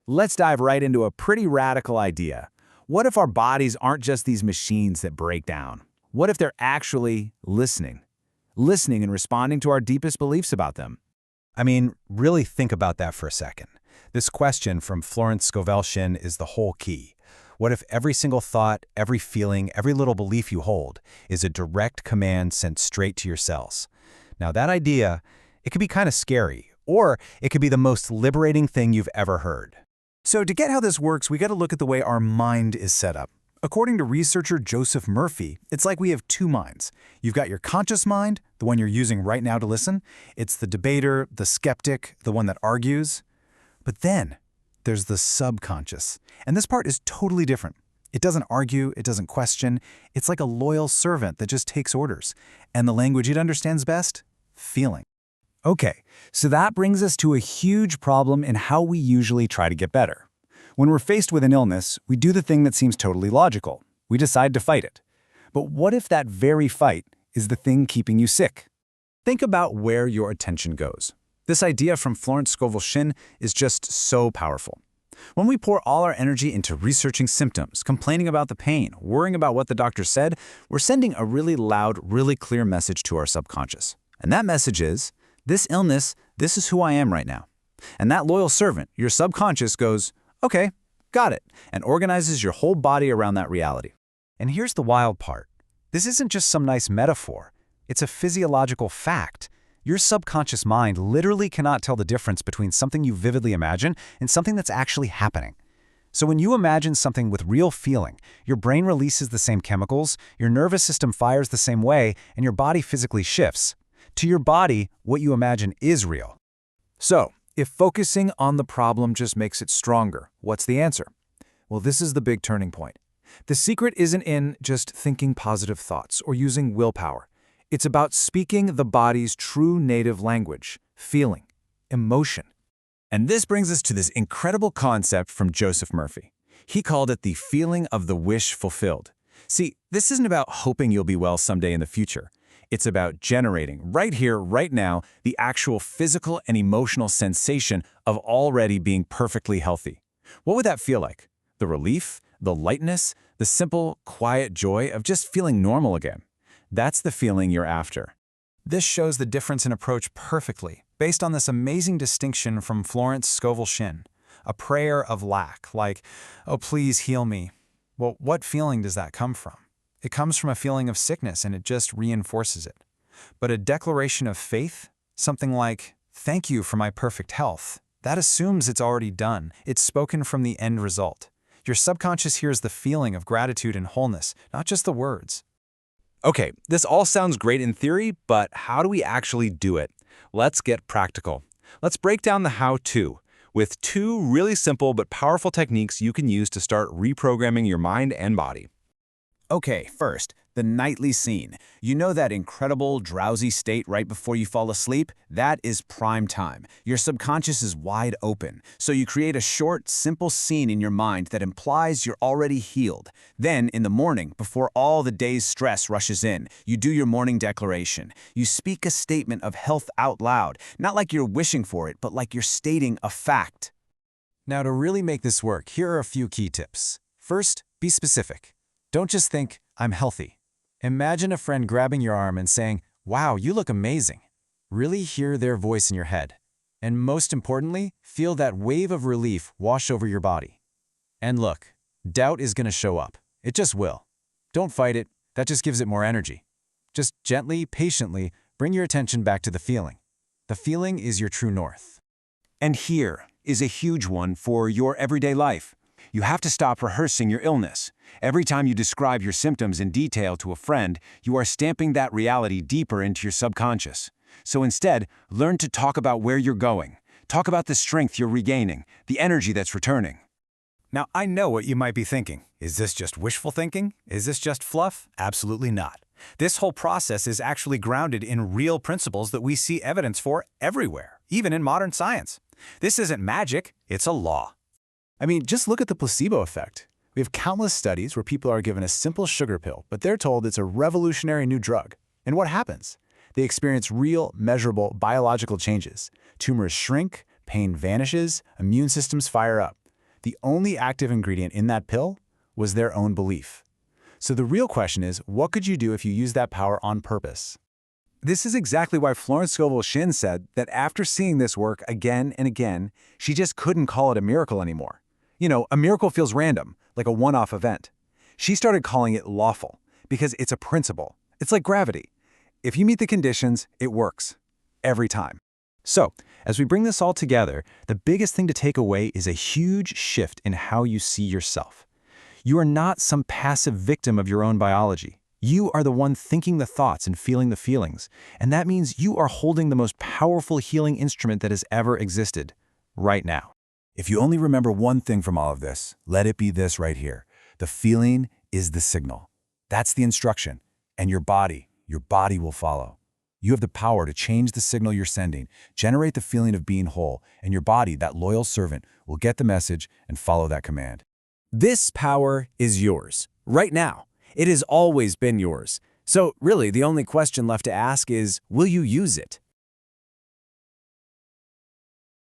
Let's dive right into a pretty radical idea. What if our bodies aren't just these machines that break down? What if they're actually listening? Listening and responding to our deepest beliefs about them. I mean, really think about that for a second. This question from Florence Scovel Shinn is the whole key. What if every single thought, every feeling, every little belief you hold is a direct command sent straight to your cells? Now that idea, it could be kind of scary, or it could be the most liberating thing you've ever heard. So to get how this works, we got to look at the way our mind is set up. According to researcher Joseph Murphy, it's like we have two minds. You've got your conscious mind, the one you're using right now to listen. It's the debater, the skeptic, the one that argues. But then there's the subconscious. And this part is totally different. It doesn't argue, it doesn't question. It's like a loyal servant that just takes orders. And the language it understands best? Feeling. Okay, so that brings us to a huge problem in how we usually try to get better. When we're faced with an illness, we do the thing that seems totally logical. We decide to fight it. But what if that very fight is the thing keeping you sick? Think about where your attention goes. This idea from Florence Scovel Shinn is just so powerful. When we pour all our energy into researching symptoms, complaining about the pain, worrying about what the doctor said, we're sending a really loud, really clear message to our subconscious. And that message is, this illness, this is who I am right now. And that loyal servant, your subconscious, goes, okay, got it, and organizes your whole body around that reality. And here's the wild part. This isn't just some nice metaphor. It's a physiological fact. Your subconscious mind literally cannot tell the difference between something you vividly imagine and something that's actually happening. So when you imagine something with real feeling, your brain releases the same chemicals, your nervous system fires the same way, and your body physically shifts. To your body, what you imagine is real. So, if focusing on the problem just makes it stronger, what's the answer? Well, this is the big turning point. The secret isn't in just thinking positive thoughts or using willpower. It's about speaking the body's true native language, feeling, emotion. And this brings us to this incredible concept from Joseph Murphy. He called it the feeling of the wish fulfilled. See, this isn't about hoping you'll be well someday in the future. It's about generating, right here, right now, the actual physical and emotional sensation of already being perfectly healthy. What would that feel like? The relief, the lightness, the simple, quiet joy of just feeling normal again. That's the feeling you're after. This shows the difference in approach perfectly, based on this amazing distinction from Florence Scovel Shinn. A prayer of lack, like, oh, please heal me. Well, what feeling does that come from? It comes from a feeling of sickness, and it just reinforces it. But a declaration of faith, something like, thank you for my perfect health, that assumes it's already done. It's spoken from the end result. Your subconscious hears the feeling of gratitude and wholeness, not just the words. Okay, this all sounds great in theory, but how do we actually do it? Let's get practical. Let's break down the how-to with two really simple but powerful techniques you can use to start reprogramming your mind and body. Okay, first, the nightly scene. You know that incredible, drowsy state right before you fall asleep? That is prime time. Your subconscious is wide open, so you create a short, simple scene in your mind that implies you're already healed. Then, in the morning, before all the day's stress rushes in, you do your morning declaration. You speak a statement of health out loud, not like you're wishing for it, but like you're stating a fact. Now, to really make this work, here are a few key tips. First, be specific. Don't just think, I'm healthy. Imagine a friend grabbing your arm and saying, wow, you look amazing. Really hear their voice in your head. And most importantly, feel that wave of relief wash over your body. And look, doubt is going to show up. It just will. Don't fight it. That just gives it more energy. Just gently, patiently, bring your attention back to the feeling. The feeling is your true north. And here is a huge one for your everyday life. You have to stop rehearsing your illness. Every time you describe your symptoms in detail to a friend, you are stamping that reality deeper into your subconscious. So instead, learn to talk about where you're going. Talk about the strength you're regaining, the energy that's returning. Now, I know what you might be thinking. Is this just wishful thinking? Is this just fluff? Absolutely not. This whole process is actually grounded in real principles that we see evidence for everywhere, even in modern science. This isn't magic, it's a law. I mean, just look at the placebo effect. We have countless studies where people are given a simple sugar pill, but they're told it's a revolutionary new drug. And what happens? They experience real, measurable biological changes. Tumors shrink, pain vanishes, immune systems fire up. The only active ingredient in that pill was their own belief. So the real question is, what could you do if you use that power on purpose? This is exactly why Florence Scovel Shinn said that after seeing this work again and again, she just couldn't call it a miracle anymore. You know, a miracle feels random, like a one-off event. She started calling it lawful, because it's a principle. It's like gravity. If you meet the conditions, it works. Every time. So, as we bring this all together, the biggest thing to take away is a huge shift in how you see yourself. You are not some passive victim of your own biology. You are the one thinking the thoughts and feeling the feelings, and that means you are holding the most powerful healing instrument that has ever existed, right now. If you only remember one thing from all of this, let it be this right here. The feeling is the signal. That's the instruction, and your body will follow. You have the power to change the signal you're sending, generate the feeling of being whole, and your body, that loyal servant, will get the message and follow that command. This power is yours, right now. It has always been yours. So really, the only question left to ask is, will you use it?